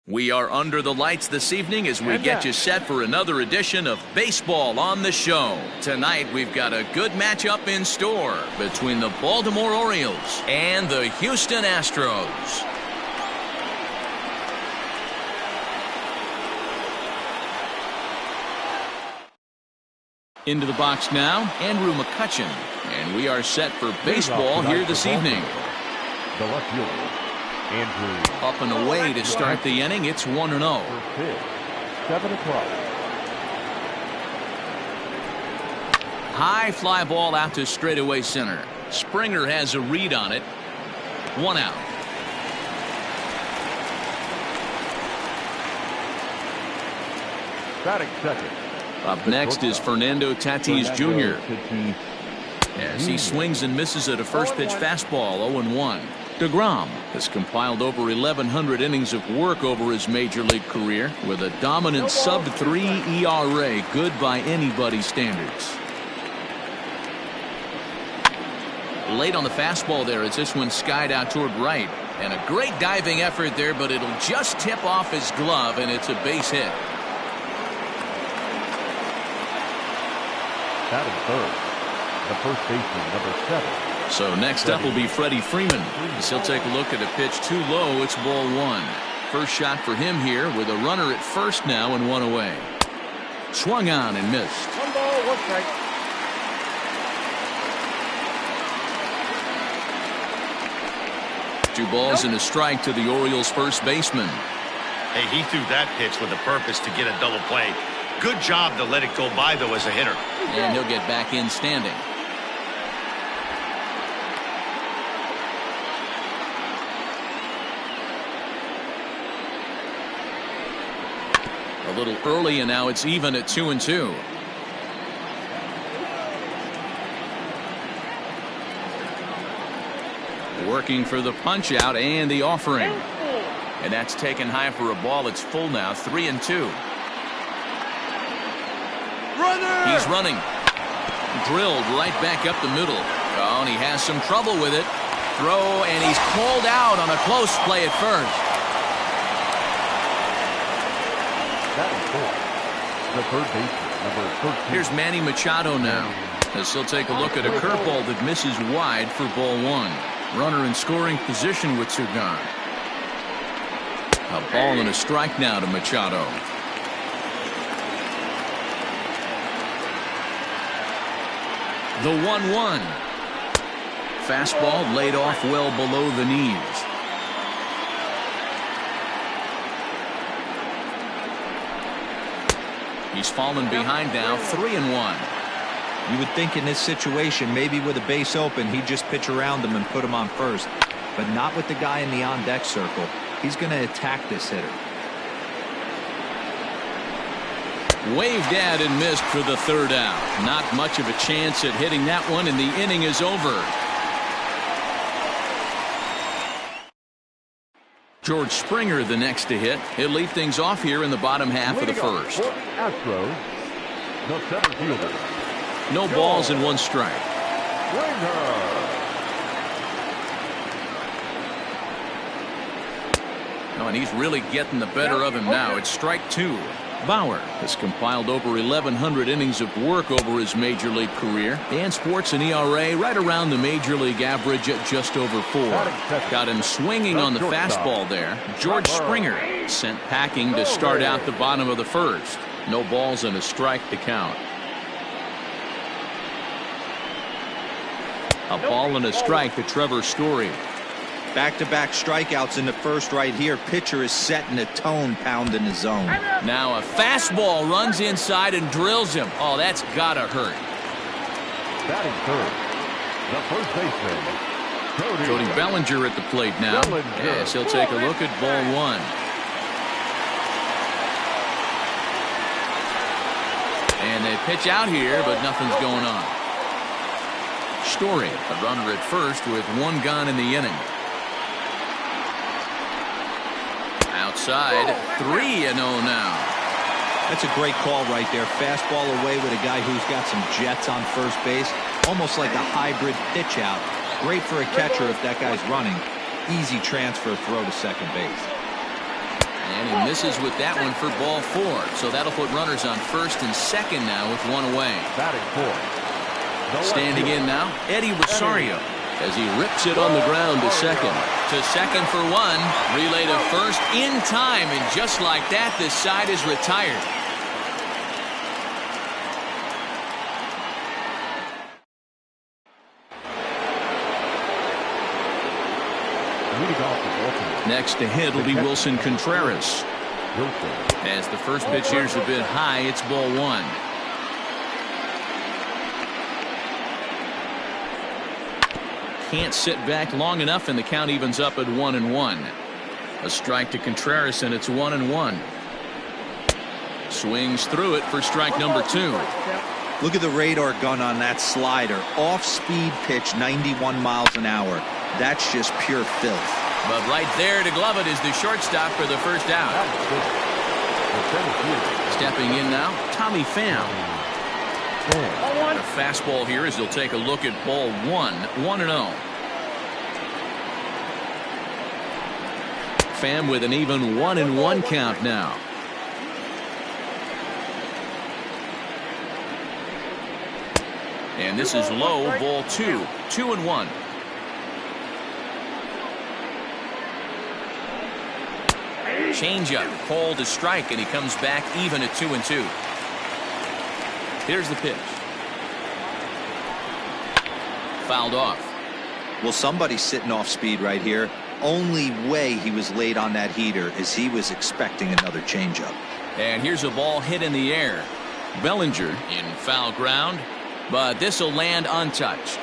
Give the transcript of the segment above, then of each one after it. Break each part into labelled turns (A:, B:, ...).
A: We are under the lights this evening as we get you set for another edition of Baseball on the Show. Tonight we've got a good matchup in store between the Baltimore Orioles and the Houston Astros. Into the box now, Andrew McCutchen, and we are set for baseball here this evening.
B: The left fielder, Andrew.
A: Up and away to start the inning. It's 1-0.
B: 7 o'clock.
A: High fly ball out to straightaway center. Springer has a read on it. 1 out.
B: Batting second.
A: Up next is Fernando Tatis Jr. as he swings and misses at a first pitch fastball. 0-1. DeGrom has compiled over 1,100 innings of work over his major league career with a dominant sub-3 ERA, good by anybody's standards. Late on the fastball there as this one skied out toward right, and a great diving effort there, but it'll just tip off his glove and it's a base hit.
B: Batting third, the first baseman, number 7.
A: So next up will be Freddie Freeman. As he'll take a look at a pitch too low. It's ball 1. First shot for him here with a runner at first now and 1 away. Swung on and missed.
B: 1 ball, 1 strike.
A: Two balls and a strike to the Orioles first baseman.
C: Hey, he threw that pitch with a purpose to get a double play. Good job to let it go by, though, as a hitter.
A: And he'll get back in standing. A little early, and now it's even at 2-2. Working for the punch out and the offering. And that's taken high for a ball. It's full now. 3-2.
B: Runner!
A: He's running. Drilled right back up the middle. Oh, and he has some trouble with it. Throw, and he's called out on a close play at first.
B: The third baseman, number 13.
A: Here's Manny Machado now, as he'll take a look at a curveball that misses wide for ball 1. Runner in scoring position with two gone. A ball and a strike now to Machado. The 1-1. Fastball laid off well below the knees. He's fallen behind now, 3-1.
D: You would think in this situation, maybe with a base open, he'd just pitch around him and put him on first. But not with the guy in the on-deck circle. He's going to attack this hitter.
A: Waved at and missed for the third out. Not much of a chance at hitting that one, and the inning is over. George Springer the next to hit. He'll lead things off here in the bottom half of the first.
B: Astros, the center fielder.
A: No balls and 1 strike. Oh, and he's really getting the better of him now. It's strike 2. Bauer has compiled over 1,100 innings of work over his major league career and sports an ERA right around the major league average at just over 4. Got him swinging on the fastball there. George Springer sent packing to start out the bottom of the first. No balls and a strike to count. A ball and a strike to Trevor Story.
D: Back-to-back strikeouts in the first right here. Pitcher is setting a tone, pounding the zone.
A: Now a fastball runs inside and drills him. Oh, that's gotta hurt.
B: Batting third, the first baseman,
A: Cody Bellinger at the plate now. Yes, he'll take a look at ball 1. And they pitch out here, but nothing's going on. Story, a runner at first with 1 gone in the inning. Outside, 3-0 now.
D: That's a great call right there. Fastball away with a guy who's got some jets on first base. Almost like a hybrid pitch out. Great for a catcher if that guy's running. Easy transfer throw to second base.
A: And he misses with that one for ball 4. So that'll put runners on first and second now with one away.
B: Batting fourth.
A: Standing in now, Eddie Rosario, as he rips it on the ground to second. To second for one. Relay to first in time. And just like that, this side is retired. Next to hit will be Wilson Contreras. As the first pitch here is a bit high, it's ball 1. Can't sit back long enough, and the count evens up at 1-1. A strike to Contreras, and it's 1-1. Swings through it for strike number 2.
D: Look at the radar gun on that slider. Off-speed pitch, 91 miles an hour. That's just pure filth.
A: But right there to glove it is the shortstop for the first out. Stepping in now, Tommy Pham. A fastball here as he'll take a look at ball 1, 1-0. Pham with an even 1-1 count now. And this is low, ball 2, 2-1. Changeup called to strike, and he comes back even at 2-2. Here's the pitch. Fouled off.
D: Well, somebody's sitting off speed right here. Only way he was late on that heater is he was expecting another changeup.
A: And here's a ball hit in the air. Bellinger in foul ground, but this will land untouched.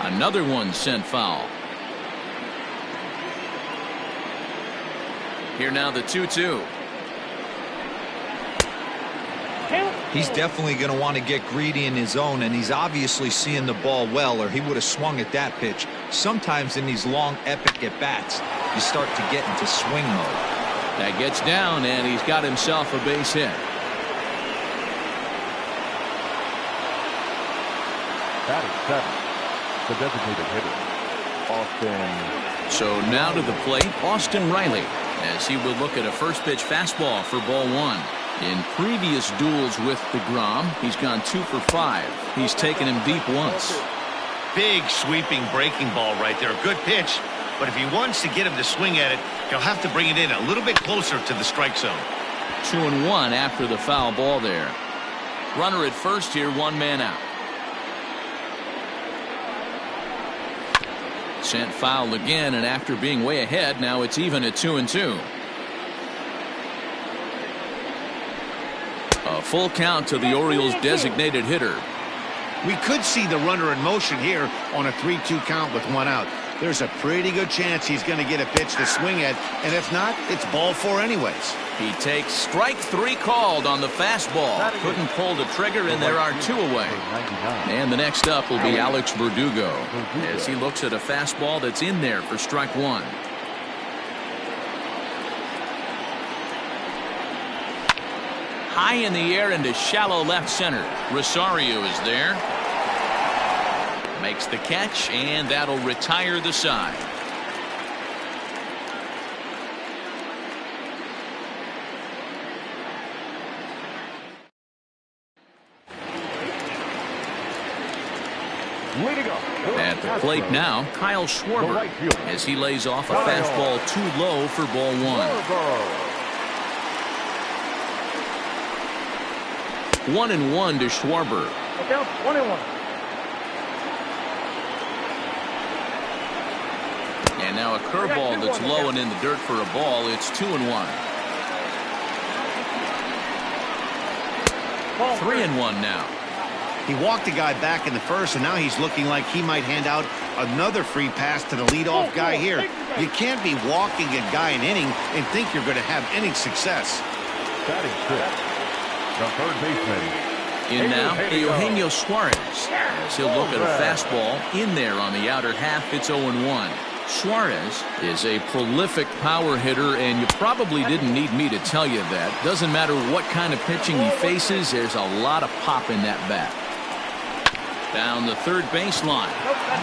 A: Another one sent foul. Here now the 2-2.
D: He's definitely going to want to get greedy in his zone, and he's obviously seeing the ball well, or he would have swung at that pitch. Sometimes in these long, epic at-bats, you start to get into swing mode.
A: That gets down, and he's got himself a base hit.
B: Batting 7th, the designated hitter, Austin.
A: So now to the plate, Austin Riley, as he will look at a first pitch fastball for ball 1. In previous duels with DeGrom, he's gone 2 for 5. He's taken him deep once.
C: Big sweeping breaking ball right there. Good pitch, but if he wants to get him to swing at it, he'll have to bring it in a little bit closer to the strike zone.
A: 2-1 after the foul ball there. Runner at first here, 1 man out. Sent foul again, and after being way ahead, now it's even at 2-2. A full count to the Orioles' designated hitter.
E: We could see the runner in motion here on a 3-2 count with 1 out. There's a pretty good chance he's going to get a pitch to swing at, and if not, it's ball 4 anyways.
A: He takes strike 3 called on the fastball. Couldn't pull the trigger, and there are 2 away. And the next up will be Alex Verdugo, as he looks at a fastball that's in there for strike 1. High in the air into shallow left center. Rosario is there. Makes the catch, and that'll retire the side.
B: Way to go.
A: At the plate now, Kyle Schwarber, as he lays off a fastball too low for ball 1. 1-1 to Schwarber.
F: Count 1-1.
A: And now a curveball that's low and in the dirt for a ball. It's 2-1. 3-1 now.
E: He walked the guy back in the first, and now he's looking like he might hand out another free pass to the leadoff guy here. You can't be walking a guy an inning and think you're going to have any success.
B: Batting 6th, the third baseman.
A: In now, Eugenio Suarez, as he'll look at a fastball in there on the outer half. It's 0-1. Suarez is a prolific power hitter, and you probably didn't need me to tell you that. Doesn't matter what kind of pitching he faces, there's a lot of pop in that bat. Down the third baseline.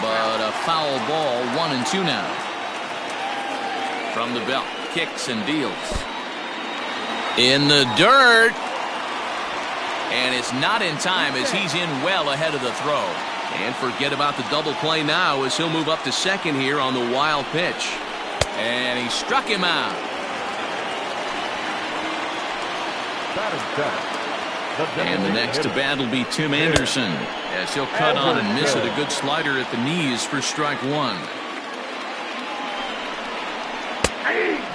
A: But a foul ball, 1-2 now. From the belt, kicks and deals. In the dirt. And it's not in time as he's in well ahead of the throw. And forget about the double play now as he'll move up to second here on the wild pitch. And he struck him out. And the next to bat will be Tim Anderson as he'll cut on and miss it. A good slider at the knees for strike one.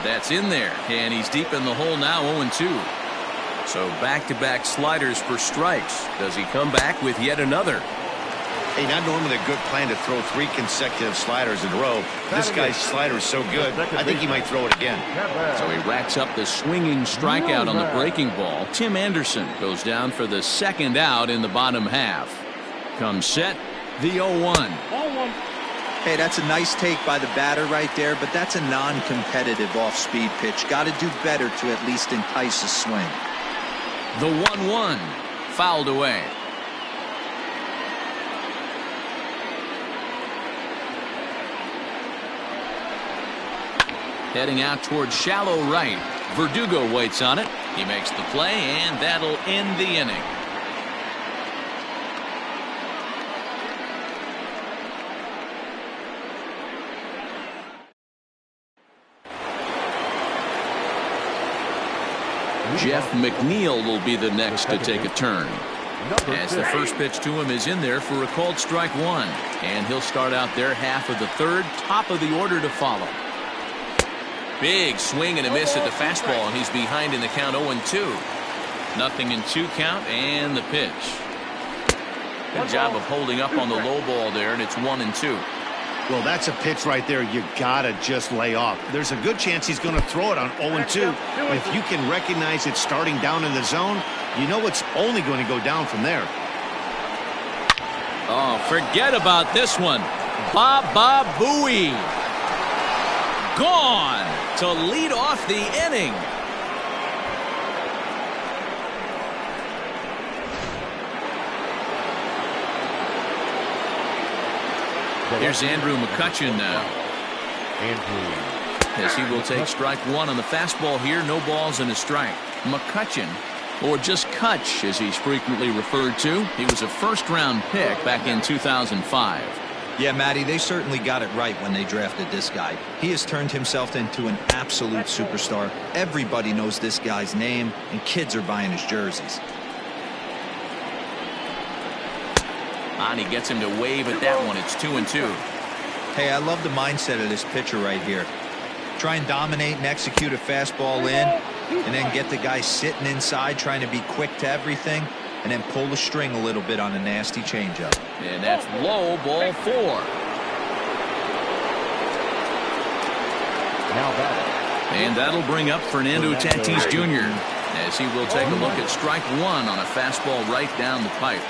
A: That's in there, and he's deep in the hole now, 0-2. So back-to-back sliders for strikes. Does he come back with yet another?
E: Hey, not normally a good plan to throw 3 consecutive sliders in a row. This guy's slider is so good, I think he might throw it again.
A: So he racks up the swinging strikeout on the breaking ball. Tim Anderson goes down for the second out in the bottom half. Comes set, the 0-1.
D: Hey, that's a nice take by the batter right there, but that's a non-competitive off-speed pitch. Got to do better to at least entice a swing.
A: The 1-1 fouled away. Heading out towards shallow right. Verdugo waits on it. He makes the play, and that'll end the inning. Jeff McNeil will be the next to take a turn. As the first pitch to him is in there for a called strike one. And he'll start out their half of the third, top of the order to follow. Big swing and a miss at the fastball, and he's behind in the count 0-2. Nothing in 2 count, and the pitch. Good job of holding up on the low ball there, and it's 1-2.
E: Well, that's a pitch right there you gotta just lay off. There's a good chance he's going to throw it on 0-2. If you can recognize it starting down in the zone, you know it's only going to go down from there.
A: Oh, forget about this one. Baba Booey. Gone to lead off the inning. Here's Andrew McCutchen now. As he will take strike one on the fastball here. No balls and a strike. McCutchen, or just Kutch as he's frequently referred to. He was a first-round pick back in 2005.
D: Yeah, Matty, they certainly got it right when they drafted this guy. He has turned himself into an absolute superstar. Everybody knows this guy's name, and kids are buying his jerseys.
A: And he gets him to wave at that one. It's 2-2.
D: Hey, I love the mindset of this pitcher right here. Try and dominate and execute a fastball in, and then get the guy sitting inside trying to be quick to everything, and then pull the string a little bit on a nasty changeup.
A: And that's low, ball 4.
B: Now batting.
A: And that'll bring up Fernando Tatis Jr. as he will take a look at strike one on a fastball right down the pipe.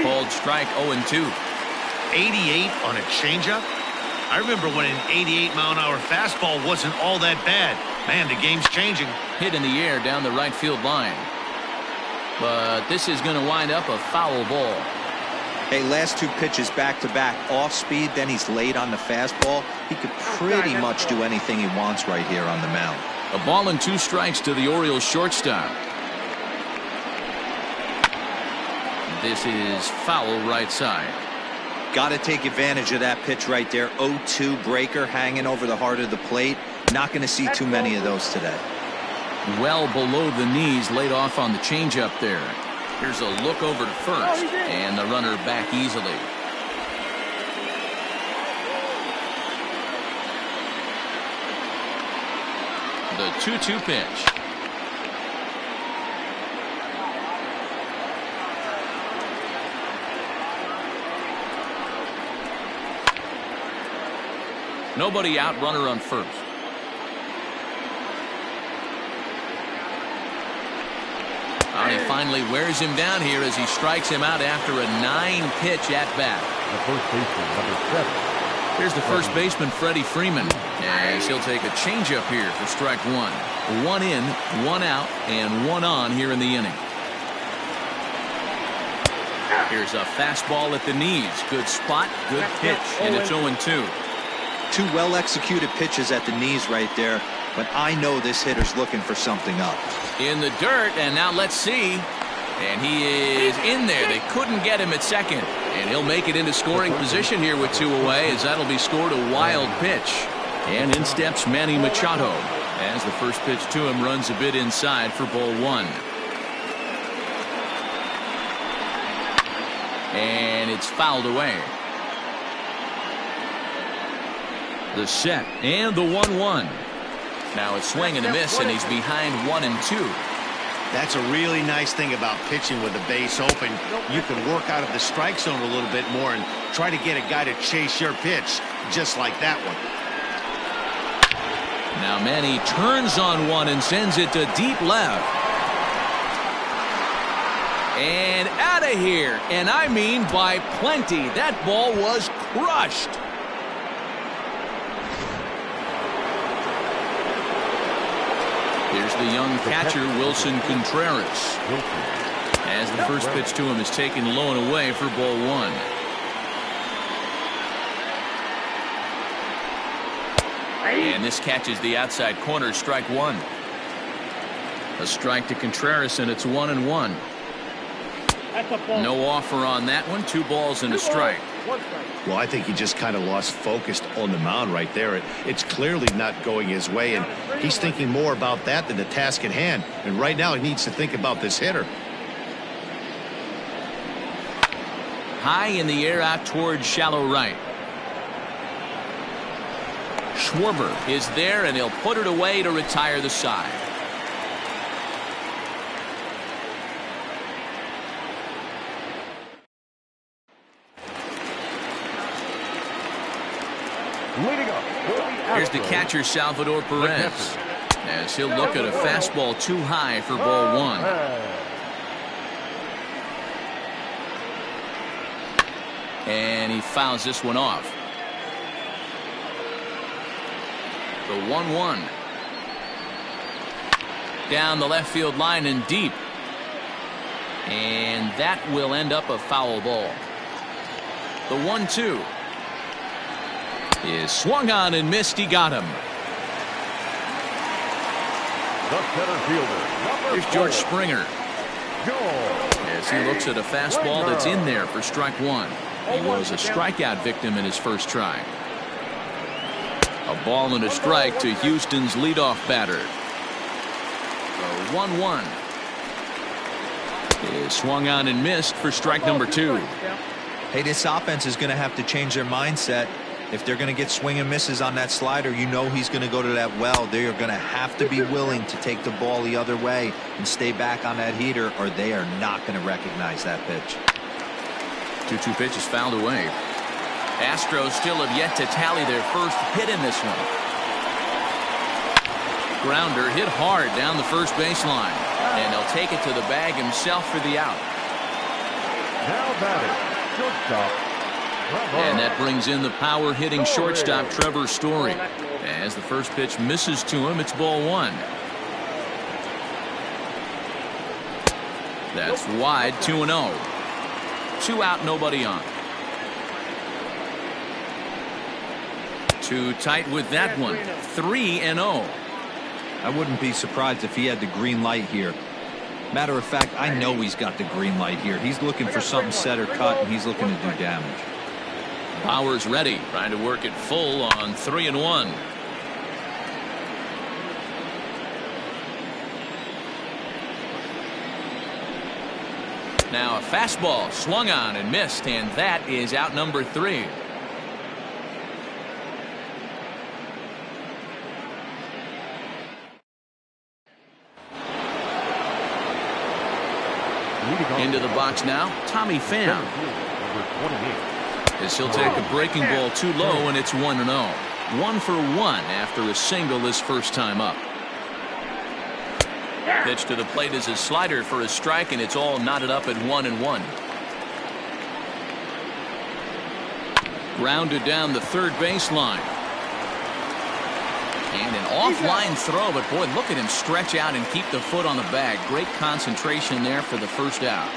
A: Called strike 0-2.
C: 88 on a changeup? I remember when an 88-mile-an-hour fastball wasn't all that bad. Man, the game's changing.
A: Hit in the air down the right field line. But this is going to wind up a foul ball.
D: Hey, last 2 pitches back-to-back off speed, then he's late on the fastball. He could pretty much do anything he wants right here on the mound.
A: A ball and 2 strikes to the Orioles shortstop. This is foul right side.
D: Got to take advantage of that pitch right there. 0-2 breaker hanging over the heart of the plate. Not going to see too many of those today.
A: Well below the knees, laid off on the changeup there. Here's a look over to first, and the runner back easily. The 2-2 pitch. Nobody out, runner on first. And he finally wears him down here as he strikes him out after a 9-pitch at-bat.
B: The first baseman, number 7.
A: Here's the first baseman, Freddie Freeman, as he'll take a changeup here for strike one. 1 in, 1 out, and 1 on here in the inning. Here's a fastball at the knees. Good spot, good pitch, and it's 0-2.
D: Two well-executed pitches at the knees right there, but I know this hitter's looking for something up.
A: In the dirt, and now let's see. And he is in there. They couldn't get him at second. And he'll make it into scoring position here with 2 away, as that'll be scored a wild pitch. And in steps Manny Machado, as the first pitch to him runs a bit inside for ball 1. And it's fouled away. The set and the 1-1. Now it's swing and a miss, and he's behind 1-2.
E: That's a really nice thing about pitching with the base open. You can work out of the strike zone a little bit more and try to get a guy to chase your pitch, just like that one.
A: Now Manny turns on one and sends it to deep left. And out of here. And I mean by plenty. That ball was crushed. Here's the young catcher, Wilson Contreras. As the first pitch to him is taken low and away for ball 1. And this catches the outside corner, strike 1. A strike to Contreras, and it's 1-1. No offer on that one. 2 balls and a strike.
E: Well, I think he just kind of lost focus on the mound right there. It's clearly not going his way, and he's thinking more about that than the task at hand. And right now he needs to think about this hitter.
A: High in the air out towards shallow right. Schwarber is there, and he'll put it away to retire the side. Here's the catcher, Salvador Perez, as he'll look at a fastball too high for ball 1. And he fouls this one off. The 1-1. Down the left field line and deep. And that will end up a foul ball. The 1-2 is swung on and missed. He got him.
B: The center fielder,
A: Here's George Springer, as he looks at a fastball that's in there for strike 1. He was a strikeout victim in his first try. A ball and a strike to Houston's leadoff batter. The 1-1 is swung on and missed for strike number 2.
D: Hey, this offense is going to have to change their mindset. If they're going to get swing and misses on that slider, you know he's going to go to that well. They are going to have to be willing to take the ball the other way and stay back on that heater, or they are not going to recognize that pitch.
A: 2-2 pitch is fouled away. Astros still have yet to tally their first hit in this one. Grounder hit hard down the first baseline, and he'll take it to the bag himself for the out.
B: Now batting, shortstop.
A: And that brings in the power-hitting shortstop Trevor Story. As the first pitch misses to him, it's ball 1. That's wide, 2-0. 2 out, nobody on. Too tight with that one. 3-0.
D: I wouldn't be surprised if he had the green light here. Matter of fact, I know he's got the green light here. He's looking for something set or cut, and he's looking to do damage.
A: Bauer's ready, trying to work it full on 3-1. Now a fastball swung on and missed, and that is out number 3. Into the box now, Tommy Pham.
B: Number 28.
A: As he'll take a breaking ball too low, and it's 1-0. 1 for 1 after a single this first time up. Pitch to the plate is a slider for a strike, and it's all knotted up at 1-1. Grounded down the third baseline. And an offline throw, but boy, look at him stretch out and keep the foot on the bag. Great concentration there for the first out.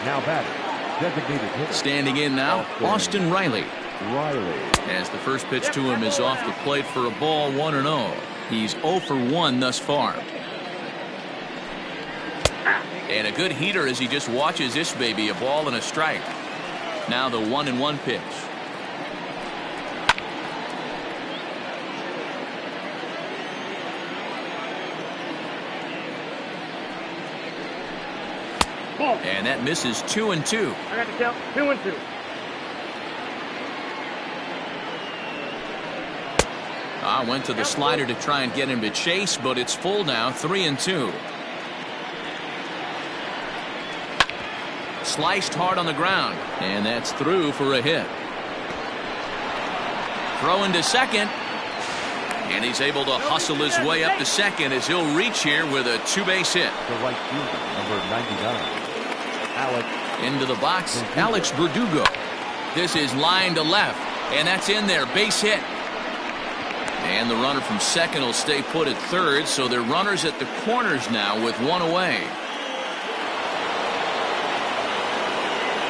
B: Now batting, designated hitter.
A: Standing in now, Austin Riley.
B: Riley.
A: As the first pitch to him is off the plate for a ball, 1-0. He's 0 for 1 thus far. And a good heater as he just watches this baby, a ball and a strike. Now the 1-1 pitch. And that misses 2-2.
F: I got the count. 2-2.
A: Went to the slider to try and get him to chase, but it's full now, 3-2. Sliced hard on the ground, and that's through for a hit. Throw into second, and he's able to hustle his way up to second as he'll reach here with a two-base hit.
B: The right fielder, number 99. Alex.
A: Into the box, Alex Verdugo. This is line to left, and that's in there, base hit. And the runner from second will stay put at third, so they're runners at the corners now with one away.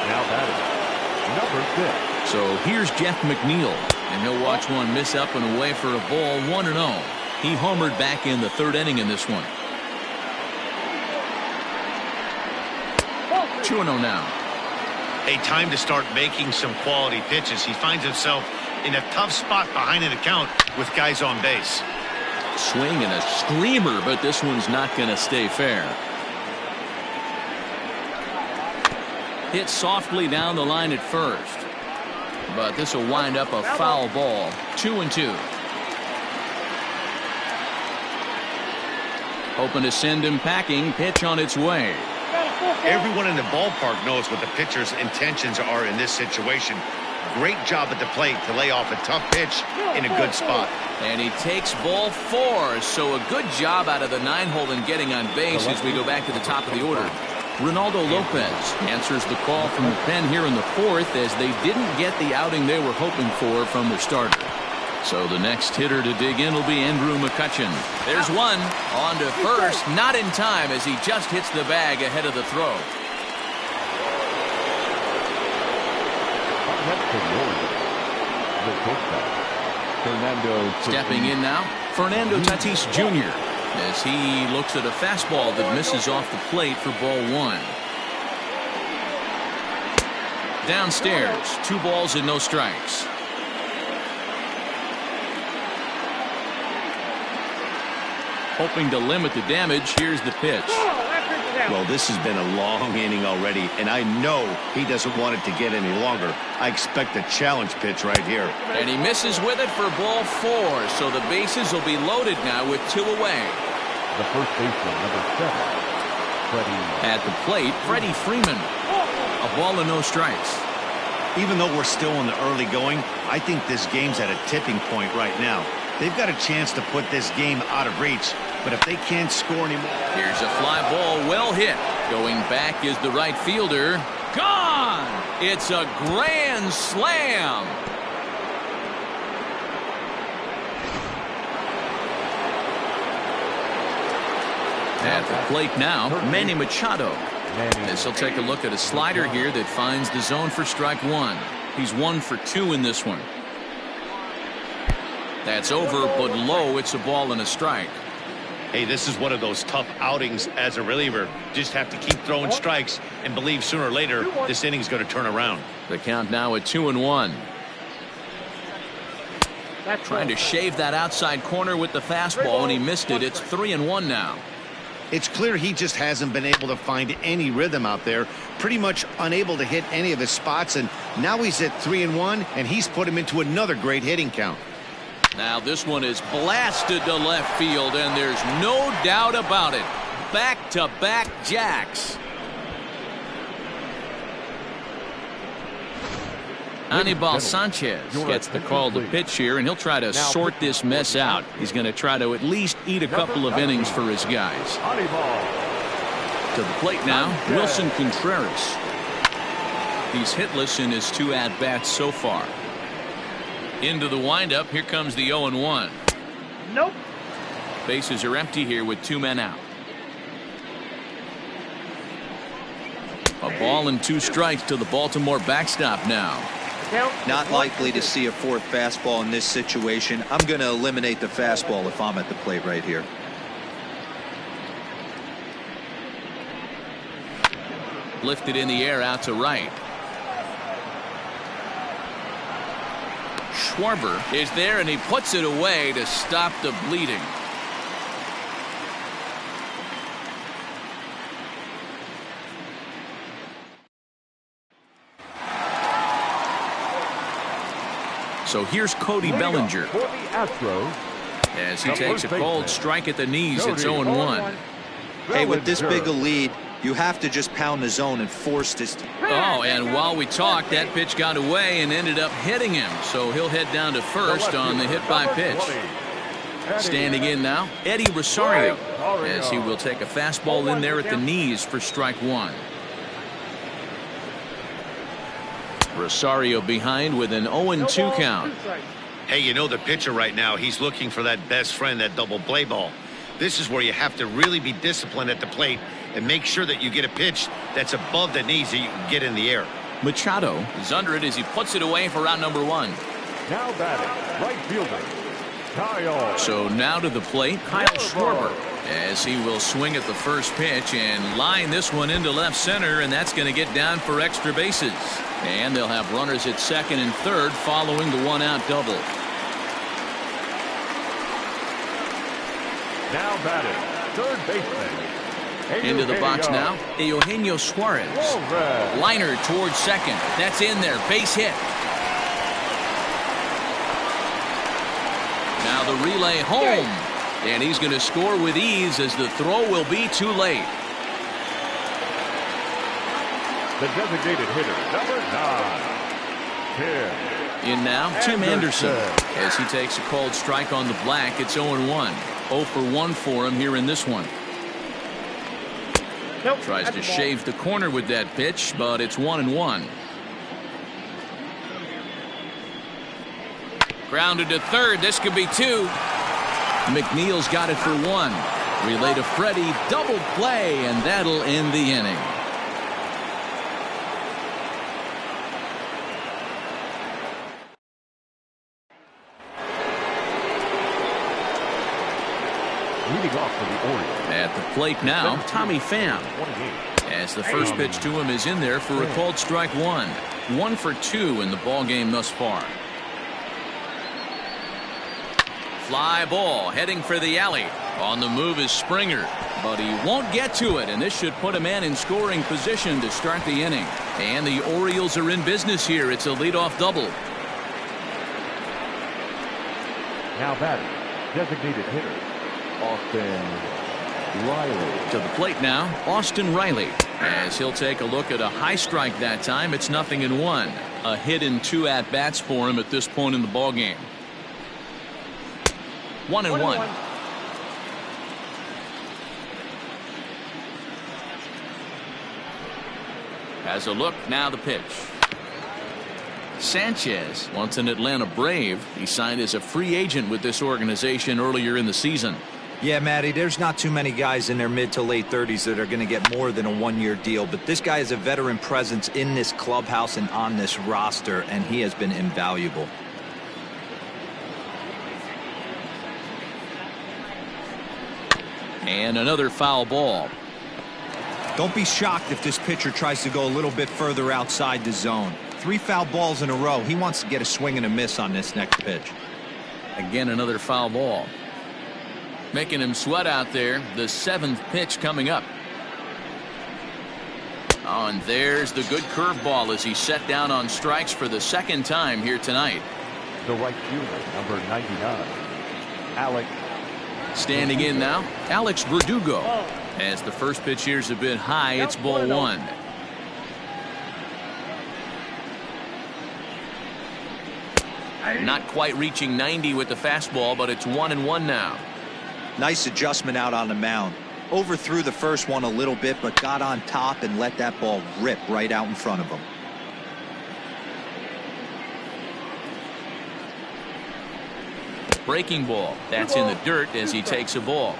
B: Now batting, number 6.
A: So here's Jeff McNeil, and he'll watch one miss up and away for a ball, 1-0. He homered back in the third inning in this one. 2-0 now.
C: A time to start making some quality pitches. He finds himself in a tough spot behind an account with guys on base.
A: Swing and a screamer, but this one's not going to stay fair. Hit softly down the line at first, but this will wind up a foul ball. 2-2. Hoping to send him packing. Pitch on its way.
C: Everyone in the ballpark knows what the pitcher's intentions are in this situation. Great job at the plate to lay off a tough pitch in a good spot.
A: And he takes ball 4, so a good job out of the 9-hole in getting on base as we go back to the top of the order. Ronaldo Lopez answers the call from the pen here in the 4th as they didn't get the outing they were hoping for from their starter. So the next hitter to dig in will be Andrew McCutchen. There's one on to first, not in time as he just hits the bag ahead of the throw. Stepping in now, Fernando Tatis Jr. as he looks at a fastball that misses off the plate for ball 1. Downstairs, 2 balls and no strikes. Hoping to limit the damage, here's the pitch.
E: Well, this has been a long inning already, and I know he doesn't want it to get any longer. I expect a challenge pitch right here.
A: And he misses with it for ball 4, so the bases will be loaded now with 2 away.
B: The first baseman, number 7, Freddie.
A: At the plate, Freddie Freeman. A ball and no strikes.
E: Even though we're still in the early going, I think this game's at a tipping point right now. They've got a chance to put this game out of reach, but if they can't score anymore.
A: Here's a fly ball, well hit. Going back is the right fielder. Gone! It's a grand slam. At the plate now, Manny Machado. As he'll take a look at a slider here that finds the zone for strike 1. He's 1 for 2 in this one. That's over, but low. It's a ball and a strike.
C: Hey, this is one of those tough outings as a reliever. Just have to keep throwing strikes and believe sooner or later this inning's going to turn around.
A: The count now at 2-1. Trying to shave that outside corner with the fastball, and he missed it. It's 3-1 now.
E: It's clear he just hasn't been able to find any rhythm out there. Pretty much unable to hit any of his spots, and now he's at 3-1, and he's put him into another great hitting count.
A: Now this one is blasted to left field, and there's no doubt about it. Back-to-back jacks. Anibal Sanchez gets the call to pitch here, and he'll try to sort this mess out. He's going to try to at least eat a couple of innings for his guys. To the plate now, Wilson Contreras. He's hitless in his 2 at-bats so far. Into the windup, here comes the 0-1.
F: Nope.
A: Bases are empty here with 2 men out. A ball and 2 strikes to the Baltimore backstop now.
D: Not likely to see a 4th fastball in this situation. I'm going to eliminate the fastball if I'm at the plate right here.
A: Lifted in the air out to right. Schwarber is there, and he puts it away to stop the bleeding. So here's Cody Bellinger.
B: For the Astros,
A: As he takes a cold strike at the knees, it's 0-1.
D: Hey, with this big a lead, you have to just pound the zone and force this.
A: Oh, and while we talked, that pitch got away and ended up hitting him. So he'll head down to first on the hit by pitch. Standing in now, Eddie Rosario, as he will take a fastball in there at the knees for strike 1. Rosario behind with an 0-2 count.
C: Hey, you know the pitcher right now, he's looking for that best friend, that double play ball. This is where you have to really be disciplined at the plate and make sure that you get a pitch that's above the knees that you can get in the air.
A: Machado is under it as he puts it away for round number 1.
B: now batting, right fielder, Kyle.
A: So now to the plate, Kyle Schwarber, as he will swing at the first pitch and line this one into left center, and that's going to get down for extra bases. And they'll have runners at second and third following the 1-out double.
B: Now batting, third baseman.
A: Into the box now, Eugenio Suarez. Liner towards second. That's in there. Base hit. Now the relay home. And he's going to score with ease as the throw will be too late.
B: The designated hitter, number 9.
A: In now, Tim Anderson. As he takes a cold strike on the black, it's 0-1. 0 for 1 for him here in this one. Tries to shave the corner with that pitch, but it's 1-1. Grounded to third. This could be 2. McNeil's got it for 1. Relay to Freddie. Double play, and that'll end the inning.
B: Leading off for the Orioles.
A: At the plate now, Tommy Pham. As the first pitch to him is in there for a called strike 1. 1 for 2 in the ball game thus far. Fly ball heading for the alley. On the move is Springer, but he won't get to it, and this should put a man in scoring position to start the inning. And the Orioles are in business here. It's a leadoff double.
B: Now batting, designated hitter, Austin Riley.
A: To the plate now, Austin Riley. As he'll take a look at a high strike that time. It's 0-1. A hit in 2 at-bats for him at this point in the ball game. 1-1. Has a look, now the pitch. Sanchez, once an Atlanta Brave, he signed as a free agent with this organization earlier in the season.
D: Yeah, Matty, there's not too many guys in their mid to late 30s that are going to get more than a one-year deal, but this guy is a veteran presence in this clubhouse and on this roster, and he has been invaluable.
A: And another foul ball.
D: Don't be shocked if this pitcher tries to go a little bit further outside the zone. 3 foul balls in a row. He wants to get a swing and a miss on this next pitch.
A: Again, another foul ball. Making him sweat out there. The 7th pitch coming up. Oh, and there's the good curveball as he's set down on strikes for the 2nd time here tonight.
B: The right fielder, number 99, Alex.
A: Standing in now, Alex Verdugo. As the first pitch here's a bit high, it's ball 1. Not quite reaching 90 with the fastball, but it's 1-1 now.
D: Nice adjustment out on the mound. Overthrew the first one a little bit, but got on top and let that ball rip right out in front of him.
A: Breaking ball. That's in the dirt as he takes a ball.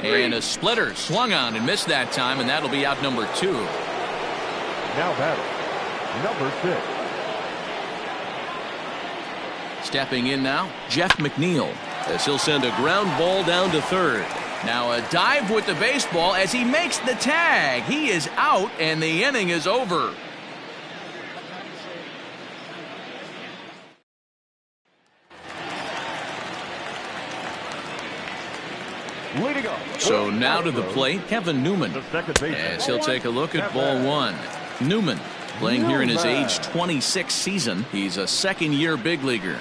A: And a splitter swung on and missed that time, and that'll be out number 2.
B: Now batting, number 6.
A: Stepping in now, Jeff McNeil, as he'll send a ground ball down to third. Now a dive with the baseball as he makes the tag. He is out, and the inning is over.
B: Leading up.
A: So now to the plate, Kevin Newman, as he'll take a look at ball 1. Newman playing here in his age 26 season. He's a second-year big leaguer.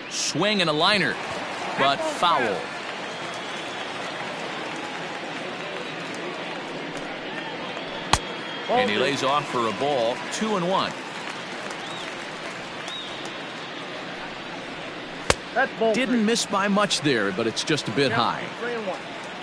A: Swing and a liner, but foul. And he lays off for a ball, 2-1. Didn't miss by much there, but it's just a bit high.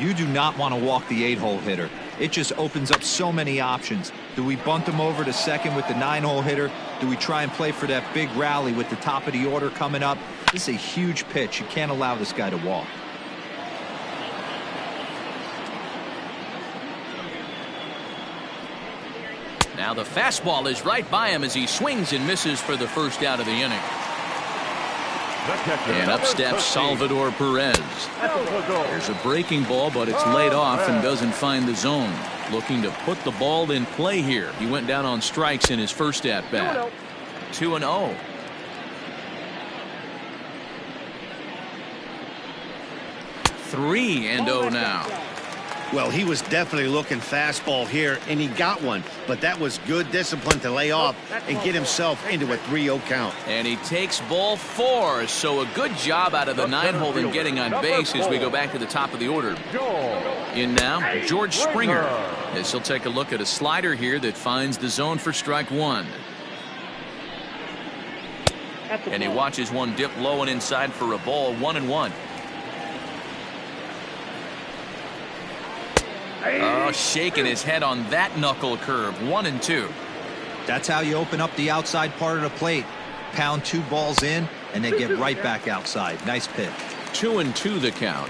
D: You do not want to walk the 8-hole hitter. It just opens up so many options. Do we bunt him over to second with the 9-hole hitter? Do we try and play for that big rally with the top of the order coming up? This is a huge pitch. You can't allow this guy to walk.
A: Now the fastball is right by him as he swings and misses for the first out of the inning. And up steps Salvador Perez. There's a breaking ball, but it's laid off and doesn't find the zone. Looking to put the ball in play here. He went down on strikes in his first at bat. 2-0. Three and 0 now.
E: Well, he was definitely looking fastball here, and he got one. But that was good discipline to lay off and get himself into a 3-0 count.
A: And he takes ball 4. So a good job out of the 9-hole in getting on base as we go back to the top of the order. In now, George Springer, as he'll take a look at a slider here that finds the zone for strike 1. And he watches one dip low and inside for a ball, 1-1. Oh, shaking his head on that knuckle curve. 1-2.
D: That's how you open up the outside part of the plate. Pound 2 balls in, and they get right back outside. Nice pitch.
A: 2-2 the count.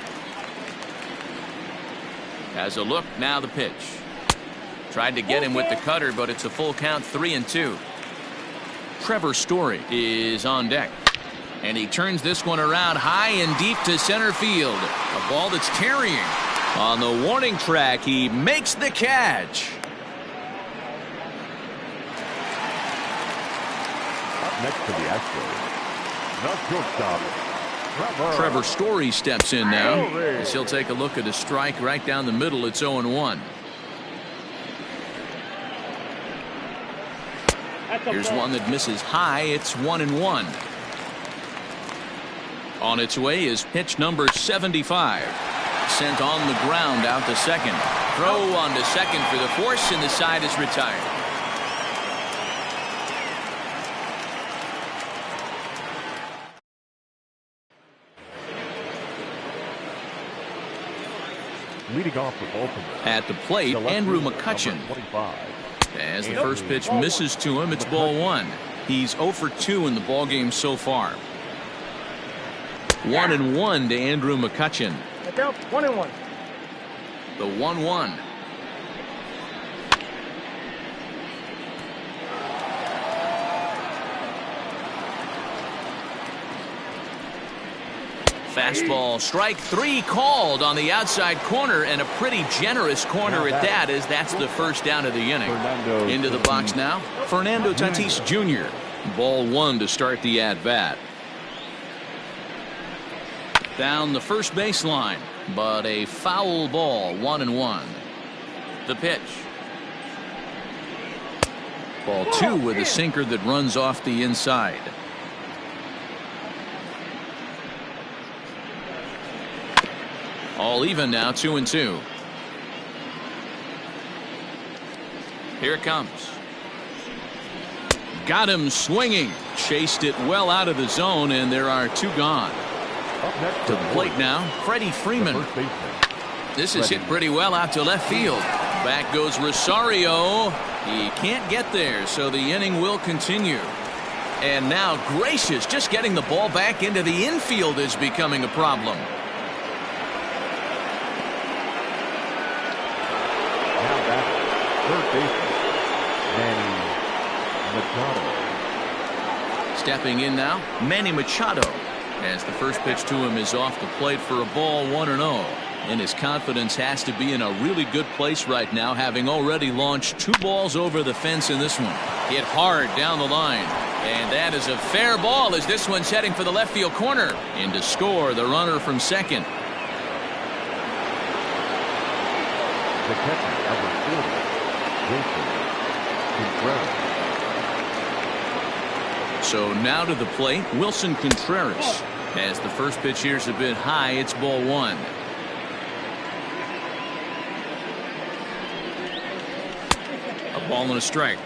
A: As a look, now the pitch. Tried to get him with the cutter, but it's a full count, 3-2. Trevor Story is on deck. And he turns this one around high and deep to center field. A ball that's carrying. On the warning track, he makes the catch.
B: Up next to the Astros, the shortstop,
A: Trevor Story steps in now, as he'll take a look at a strike right down the middle. It's 0-1. Here's one that misses high. It's 1-1. On its way is pitch number 75. Sent on the ground out to second. Throw on to second for the force, and the side is retired.
B: leading off with Baltimore.
A: At the plate, Andrew McCutchen. As the first pitch misses to him, it's ball 1. He's 0 for 2 in the ballgame so far. 1-1 to Andrew McCutchen.
F: 1-1.
A: The 1-1. Fastball, strike 3 called on the outside corner, and a pretty generous corner at that, as that's the first down of the inning. Into the box now, Fernando Tatis Jr. Ball 1 to start the at-bat. Down the first baseline, but a foul ball, 1-1. The pitch. Ball 2 with a sinker that runs off the inside. All even now, 2-2. Here it comes. Got him swinging. Chased it well out of the zone, and there are 2 gone. To the plate now, Freddie Freeman. This is hit pretty well out to left field. Back goes Rosario. He can't get there, so the inning will continue. And now Gracious, just getting the ball back into the infield is becoming a problem.
B: third baseman, Manny Machado.
A: Stepping in now, Manny Machado, as the first pitch to him is off the plate for a ball, 1-0. And his confidence has to be in a really good place right now, having already launched 2 balls over the fence in this one. Hit hard down the line. And that is a fair ball as this one's heading for the left field corner. And to score, the runner from second.
B: The catcher, number 40, Wilson Contreras.
A: So now to the plate, Wilson Contreras. As the first pitch here's a bit high, it's ball 1. A ball and a strike.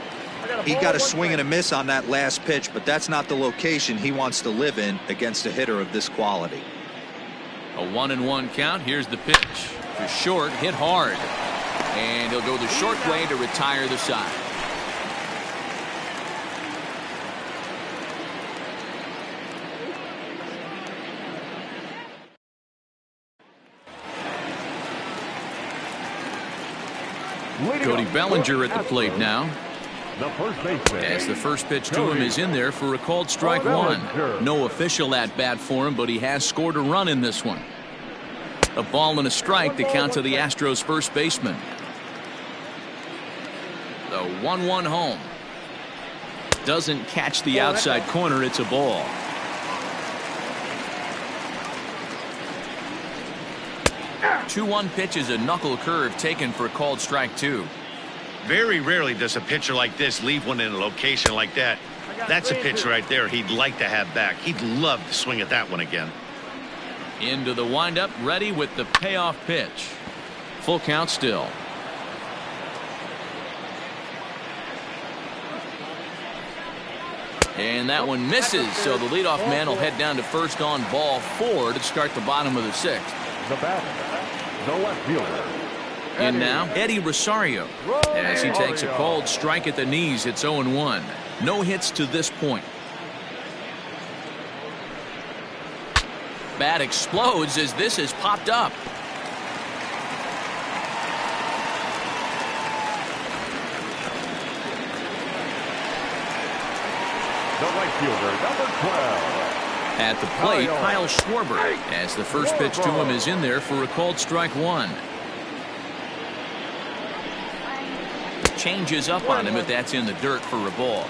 D: He got a swing and a miss on that last pitch, but that's not the location he wants to live in against a hitter of this quality.
A: A 1-1 count. Here's the pitch. To short, hit hard. And he'll go the short way to retire the side. Cody Bellinger at the plate now.
B: The first baseman.
A: As the first pitch to him is in there for a called strike 1. No official at bat for him, but he has scored a run in this one. A ball and a strike to count to the Astros first baseman. The 1-1 home. Doesn't catch the outside corner. It's a ball. The 2-1 pitch is a knuckle curve taken for a called strike 2.
C: Very rarely does a pitcher like this leave one in a location like that. That's a pitch right there he'd like to have back. He'd love to swing at that one again.
A: Into the windup, ready with the payoff pitch. Full count still. And that one misses, so the leadoff man will head down to first on ball 4 to start the bottom of the 6th.
B: The batter, the left fielder.
A: In now, Eddie Rosario. As he takes a called strike at the knees, it's 0-1. No hits to this point. Bat explodes as this is popped up.
B: The right fielder, number 12.
A: At the plate, Kyle Schwarber. As the first pitch to him is in there for a called strike 1. Changes up on him if that's in the dirt for a ball.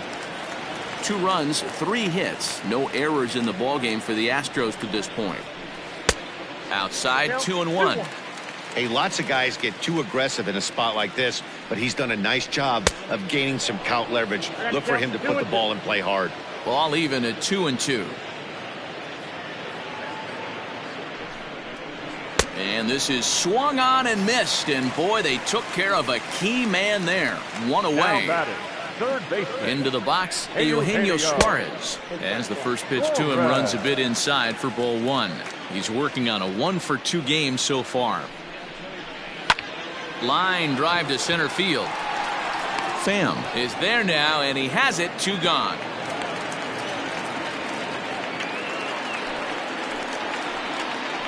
A: 2 runs, 3 hits. No errors in the ballgame for the Astros to this point. Outside, 2-1.
C: Hey, lots of guys get too aggressive in a spot like this, but he's done a nice job of gaining some count leverage. Look for him to put the ball in play hard.
A: Ball even at 2-2. And this is swung on and missed, and boy, they took care of a key man there. 1 away.
B: Third baseman.
A: Into the box, Eugenio Suarez. As the first pitch to him runs a bit inside for ball 1. He's working on a 1-for-2 game so far. Line drive to center field. Pham is there now, and he has it. 2 gone.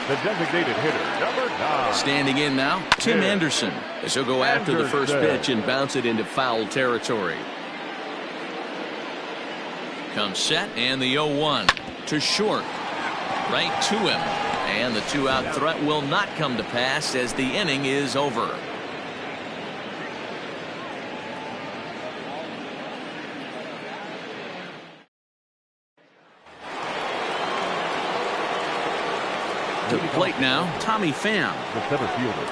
B: The designated hitter, number 9.
A: Standing in now, Tim Anderson, as he'll go after the first pitch and bounce it into foul territory. Comes set, and the 0-1 to short. Right to him. And the 2-out threat will not come to pass as the inning is over. To the plate now, Tommy Pham.
B: The center fielder,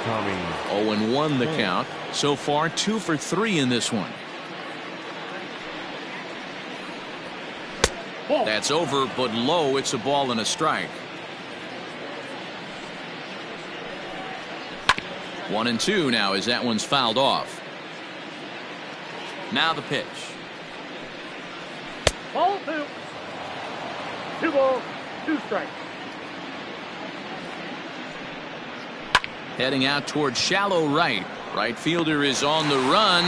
B: Tommy.
A: 0-1 the count. So far, 2 for 3 in this one. That's over, but low. It's a ball and a strike. 1-2 now as that one's fouled off. Now the pitch.
F: Ball 2. 2 balls, 2 strikes.
A: Heading out towards shallow right. Right fielder is on the run.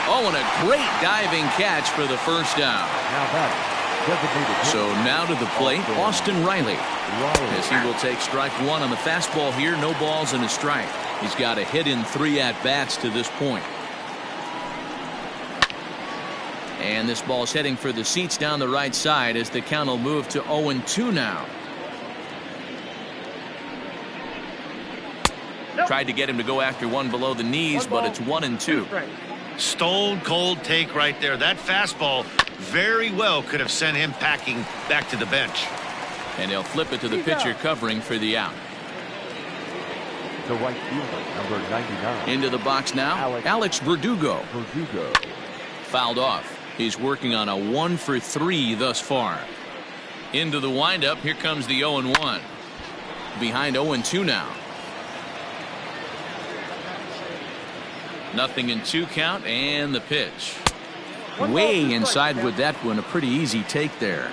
A: Oh, and a great diving catch for the first down.
B: Now that designated hitter.
A: So now to the plate, Austin Riley. As he will take strike 1 on the fastball here. No balls and a strike. He's got a hit in 3 at-bats to this point. And this ball's heading for the seats down the right side as the count will move to 0-2 now. Tried to get him to go after one below the knees, but it's 1-2.
C: Stone cold take right there. That fastball very well could have sent him packing back to the bench.
A: And they'll flip it to the pitcher covering for the out.
B: The right fielder, number 99.
A: Into the box now, Alex Verdugo.
B: Verdugo.
A: Fouled off. He's working on a 1-for-3 thus far. Into the windup. Here comes the 0-1. Behind 0-2 now. 0-2 count and the pitch. Way inside with that one. A pretty easy take there.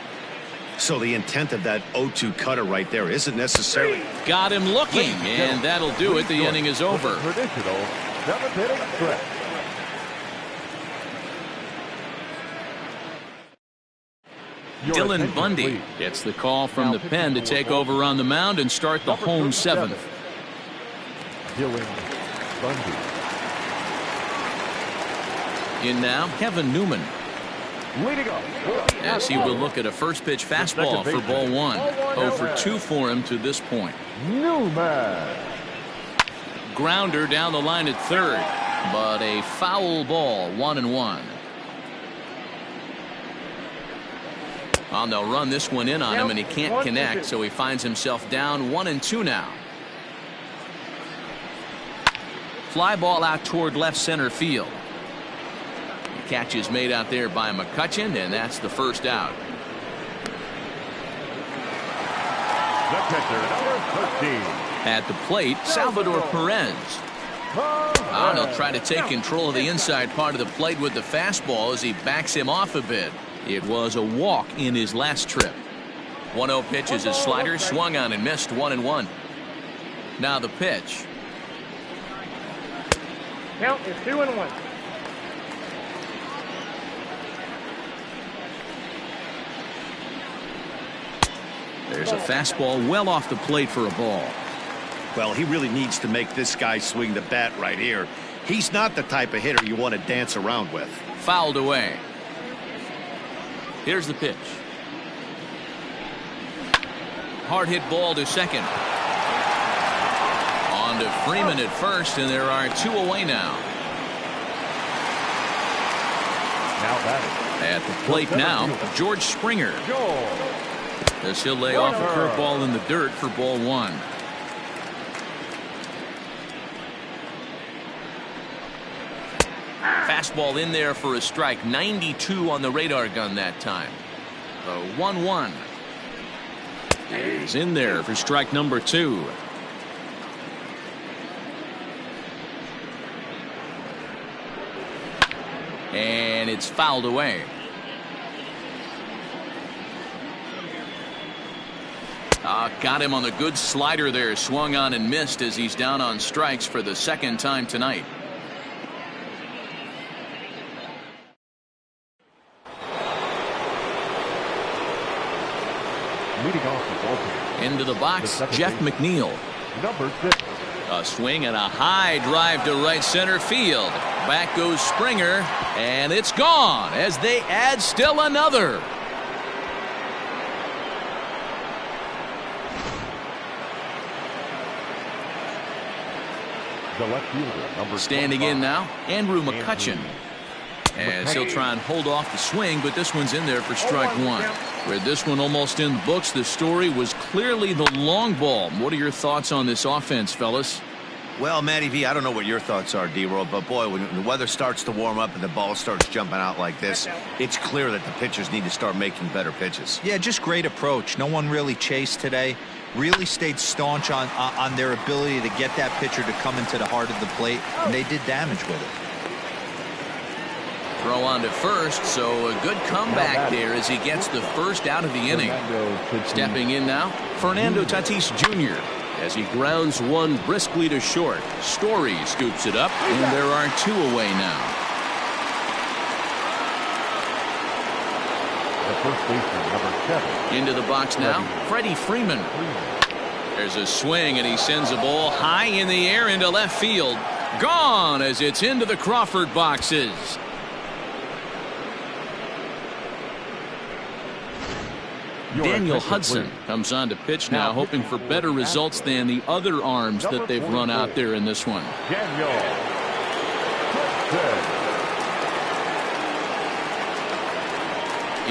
C: So the intent of that 0-2 cutter right there isn't necessarily.
A: Got him looking, and that'll do it. The inning is over.
B: Traditional 7th inning stretch.
A: Dylan Bundy gets the call from the pen to take over on the mound and start the home 7th.
B: Dylan Bundy.
A: In now, Kevin Newman.
B: Leading off.
A: As he will look at a first pitch fastball for ball 1. 0-for-2 for him to this point.
B: Newman.
A: Grounder down the line at third, but a foul ball. 1-1. Well, they'll run this one in on him, and he can't connect, so he finds himself down 1-2 now. Fly ball out toward left center field. The catch is made out there by McCutchen, and that's the first out.
B: The pitcher, number 13.
A: At the plate, Salvador Perez. And he'll try to take control of the inside part of the plate with the fastball as he backs him off a bit. It was a walk in his last trip. 1-0 pitch is his slider, swung on and missed. 1-1. Now the pitch.
F: Count is 2-1.
A: There's a fastball well off the plate for a ball.
E: Well, he really needs to make this guy swing the bat right here. He's not the type of hitter you want to dance around with.
A: Fouled away. Here's the pitch. Hard hit ball to second. On to Freeman at first, and there are 2 away now.
B: Now batting.
A: At the plate now, George Springer. As he'll lay off a curveball in the dirt for ball 1. Fastball in there for a strike. 92 on the radar gun that time. The 1-1 is in there for strike number 2. And it's fouled away. Got him on the good slider there. Swung on and missed as he's down on strikes for the second time tonight.
B: Leading off the bullpen.
A: Into the box, Jeff McNeil.
B: Number 6.
A: A swing and a high drive to right center field. Back goes Springer, and it's gone as they add still another.
B: The left fielder, number
A: Standing
B: 25.
A: in now, Andrew McCutchen. As he'll try and hold off the swing, but this one's in there for strike 1. With this one almost in the books, the story was clearly the long ball. What are your thoughts on this offense, fellas?
E: Well, Matty V, I don't know what your thoughts are, D-Roll, but boy, when the weather starts to warm up and the ball starts jumping out like this, it's clear that the pitchers need to start making better pitches.
D: Yeah, just great approach. No one really chased today. Really stayed staunch on their ability to get that pitcher to come into the heart of the plate, and they did damage with it.
A: Throw on to first, so a good comeback there as he gets the first out of the inning. Stepping in now, Fernando Tatis Jr. as he grounds one briskly to short. Story scoops it up, and there are 2 away now.
B: The first baseman, number 7.
A: Into the box now, Freddie Freeman. There's a swing, and he sends a ball high in the air into left field. Gone as it's into the Crawford boxes. Daniel
B: attention,
A: Hudson
B: please.
A: comes on to pitch now,
B: Now
A: hoping
B: pitching
A: for
B: for
A: better
B: the
A: results
B: Astros.
A: than the other arms
B: Number
A: that they've run
B: 44.
A: out there in this one.
B: Daniel Hudson.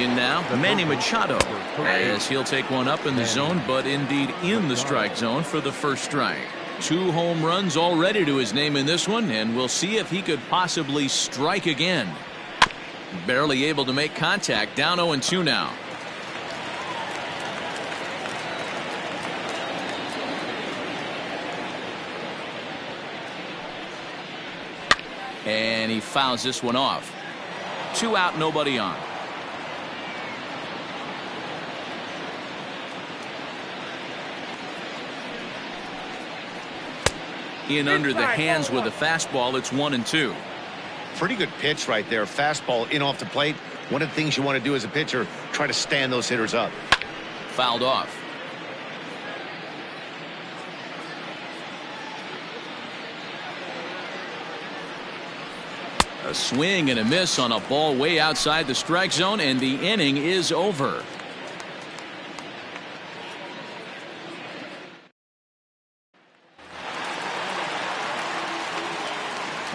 A: In now, Manny Machado, as he'll take one up in the zone, but indeed in the strike zone for the first strike. 2 home runs already to his name in this one, and we'll see if he could possibly strike again. Barely able to make contact, down 0-2 now. And he fouls this one off. 2 out, nobody on. In under the hands with a fastball, it's 1-2.
C: Pretty good pitch right there. Fastball in off the plate. One of the things you want to do as a pitcher, try to stand those hitters up.
A: Fouled off. A swing and a miss on a ball way outside the strike zone, and the inning is over.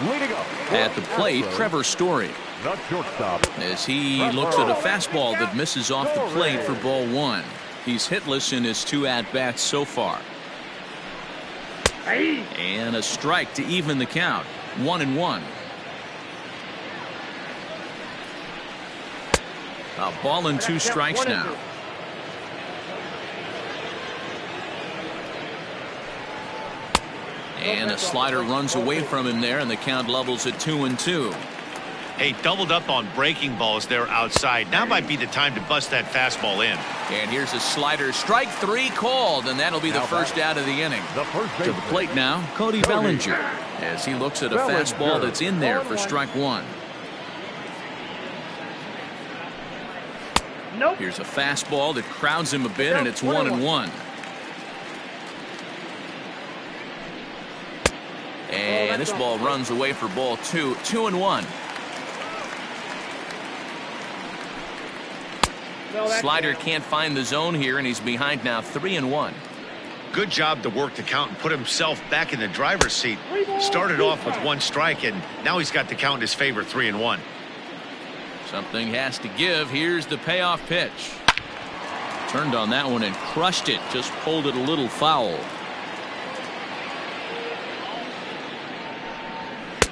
B: Leading up
A: At the plate,
B: Astros,
A: Trevor Story,
B: the shortstop.
A: as he looks at a fastball that misses off the plate for ball 1. He's hitless in his 2 at-bats so far. And a strike to even the count. 1-1. A ball and 2 strikes now. And a slider runs away from him there, and the count levels at 2-2.
C: Hey, doubled up on breaking balls there outside. Now might be the time to bust that fastball in.
A: And here's a slider. Strike 3 called, and that'll be the first out of the inning.
B: The first
A: To the
B: baseman,
A: plate now, Cody Bellinger, as he looks at a
B: Bellinger.
A: fastball that's in there for strike 1.
F: Nope.
A: Here's a fastball that crowds him a bit, and it's 1-1. And this ball runs away for ball 2. 2-1. Slider can't find the zone here, and he's behind now 3-1.
C: Good job to work the count and put himself back in the driver's seat. Started off with 1 strike, and now he's got the count in his favor, 3-1.
A: Something has to give. Here's the payoff pitch. Turned on that one and crushed it. Just pulled it a little foul.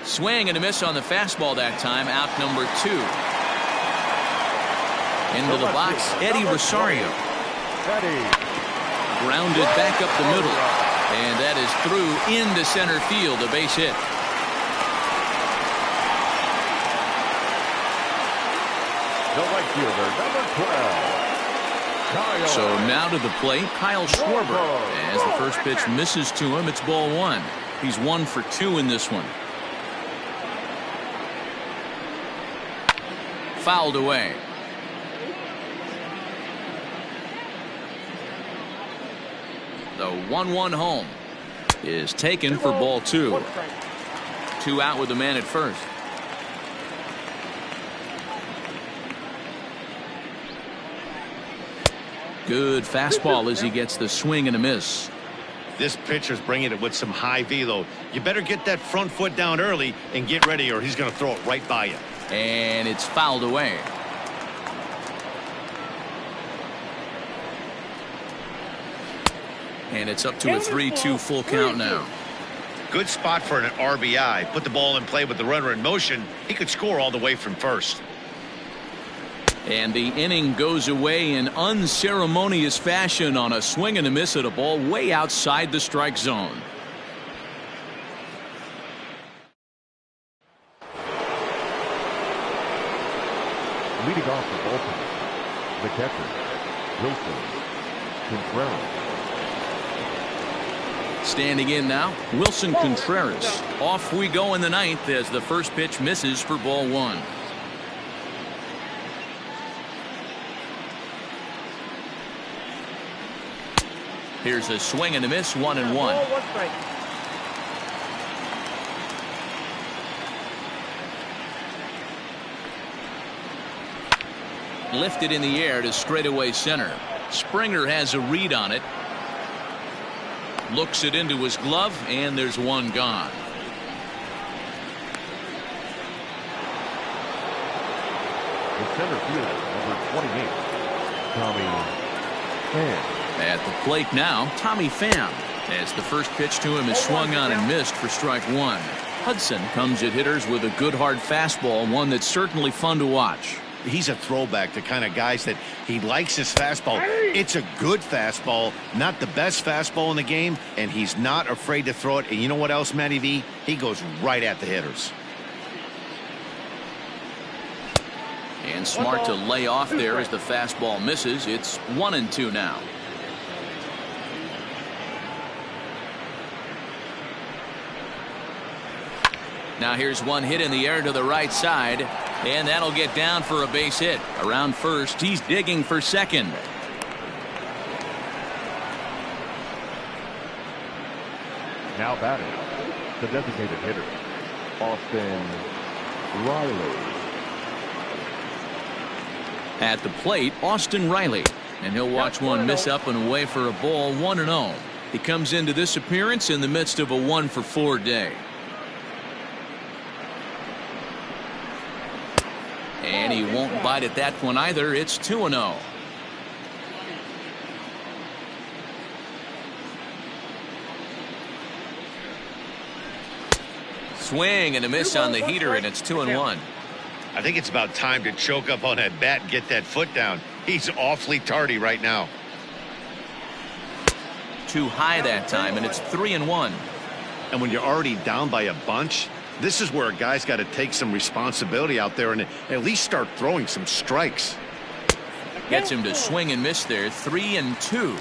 A: Swing and a miss on the fastball that time. Out number 2. Into the box, Eddie Rosario.
B: Eddie.
A: Grounded back up the middle. And that is through into center field. A base hit.
B: The right fielder, number 12. Kyle
A: So now to the plate, Kyle Schwarber. As the first pitch misses to him, it's ball 1. He's 1 for 2 in this one. Fouled away. The 1-1 home is taken for ball 2. 2 out with the man at first. Good fastball as he gets the swing and a miss.
C: This pitcher's bringing it with some high velo. You better get that front foot down early and get ready, or he's going to throw it right by you.
A: And it's fouled away. And it's up to a 3-2 full count now.
C: Good spot for an RBI. Put the ball in play with the runner in motion. He could score all the way from first.
A: And the inning goes away in unceremonious fashion on a swing and a miss at a ball way outside the strike zone.
B: leading off for Baltimore, the catcher, Wilson Contreras.
A: Standing in now, Wilson Contreras. Off we go in the ninth as the first pitch misses for ball 1. Here's a swing and a miss, 1-1. Lifted in the air to straightaway center. Springer has a read on it. Looks it into his glove, and there's one gone.
B: The center fielder, number 28, Tommy Pham.
A: At the plate now, Tommy Pham, as the first pitch to him is swung on and missed for strike one. Hudson comes at hitters with a good hard fastball, one that's certainly fun to watch.
E: He's a throwback to kind of guys that he likes his fastball. It's a good fastball, not the best fastball in the game, and he's not afraid to throw it. And you know what else, Matty V? He goes right at the hitters.
A: And smart to lay off there as the fastball misses. It's 1-2 now. Now here's one hit in the air to the right side, and that'll get down for a base hit. Around first, he's digging for second.
B: Now batting, the designated hitter, Austin Riley.
A: At the plate, Austin Riley, and he'll watch one miss up and away for a ball. 1-0. He comes into this appearance in the midst of a 1-for-4 day. And he won't bite at that one either. It's 2-0. Swing and a miss on the heater, and it's 2-1.
C: I think it's about time to choke up on that bat and get that foot down. He's awfully tardy right now.
A: Too high that time, and it's 3-1.
E: And when you're already down by a bunch, this is where a guy's got to take some responsibility out there and at least start throwing some strikes.
A: Gets him to swing and miss there. 3-2.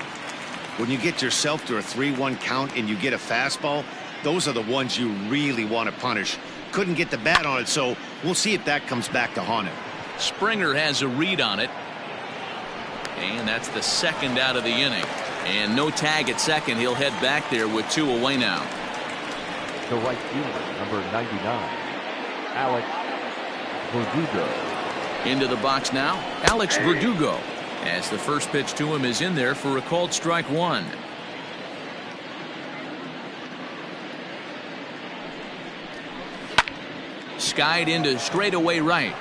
E: When you get yourself to a 3-1 count and you get a fastball, those are the ones you really want to punish. Couldn't get the bat on it, so we'll see if that comes back to haunt him.
A: Springer has a read on it. And that's the second out of the inning. And no tag at second. He'll head back there with 2 away now.
B: The right fielder, number 99, Alex Verdugo.
A: Into the box now, Alex Verdugo, as the first pitch to him is in there for a called strike one. Skied into straightaway right.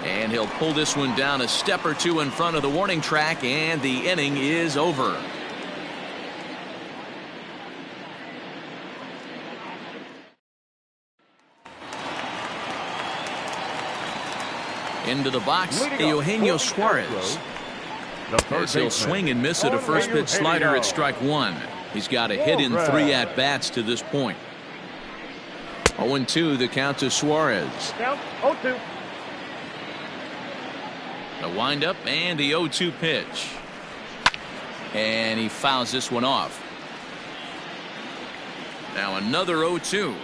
A: And he'll pull this one down a step or two in front of the warning track, and the inning is over. Into the box, Eugenio Suarez. As he'll swing and miss at a first pitch slider at strike one. He's got a hit in 3 at-bats to this point. 0-2 the count to Suarez.
F: Count 0-2.
A: A windup and the 0-2 pitch. And he fouls this one off. Now another 0-2.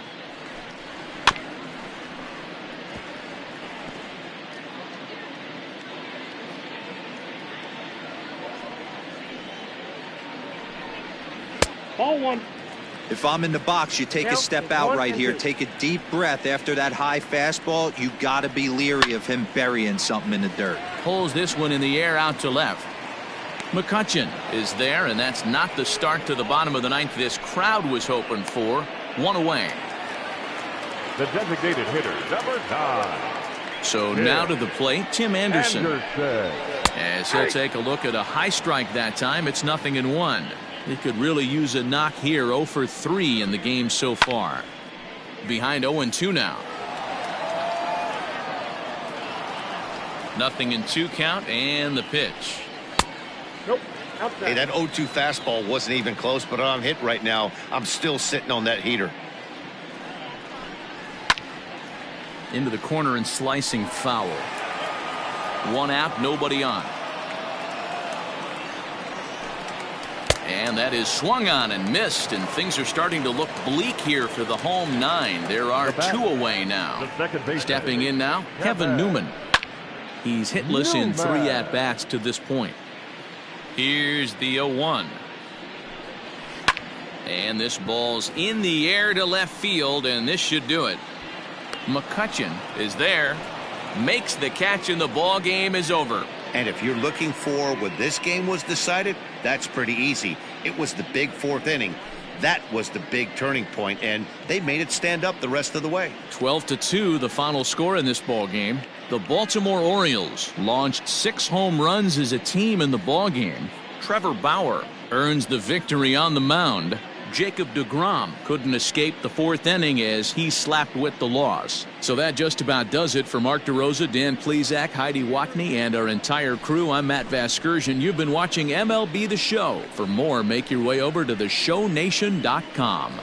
F: Ball 1.
D: If I'm in the box, you take a step out right here. Take a deep breath after that high fastball. You got to be leery of him burying something in the dirt.
A: Pulls this one in the air out to left. McCutchen is there, and that's not the start to the bottom of the ninth this crowd was hoping for. 1 away.
B: The designated hitter, number 9.
A: So now to the plate, Tim Anderson. As he'll take a look at a high strike that time. It's 0-1. He could really use a knock here. 0 for 3 in the game so far. Behind 0-2 now. 0-2 count, and the pitch.
F: Nope. Outside.
C: Hey, that 0-2 fastball wasn't even close, but I'm hit right now. I'm still sitting on that heater.
A: Into the corner and slicing foul. 1 out, nobody on. And that is swung on and missed, and things are starting to look bleak here for the home 9. There are 2 away now. Stepping in now, Kevin Newman. He's hitless in 3 at-bats to this point. Here's the 0-1. And this ball's in the air to left field, and this should do it. McCutchen is there. makes the catch, and the ball game is over.
E: And if you're looking for when this game was decided, that's pretty easy. It was the big fourth inning. That was the big turning point, and they made it stand up the rest of the way.
A: 12-2, the final score in this ball game. The Baltimore Orioles launched 6 home runs as a team in the ball game. Trevor Bauer earns the victory on the mound. Jacob deGrom couldn't escape the fourth inning as he slapped with the loss. So that just about does it for Mark DeRosa, Dan Plesac, Heidi Watney, and our entire crew. I'm Matt Vasgersian. You've been watching MLB The Show. For more, make your way over to theshownation.com.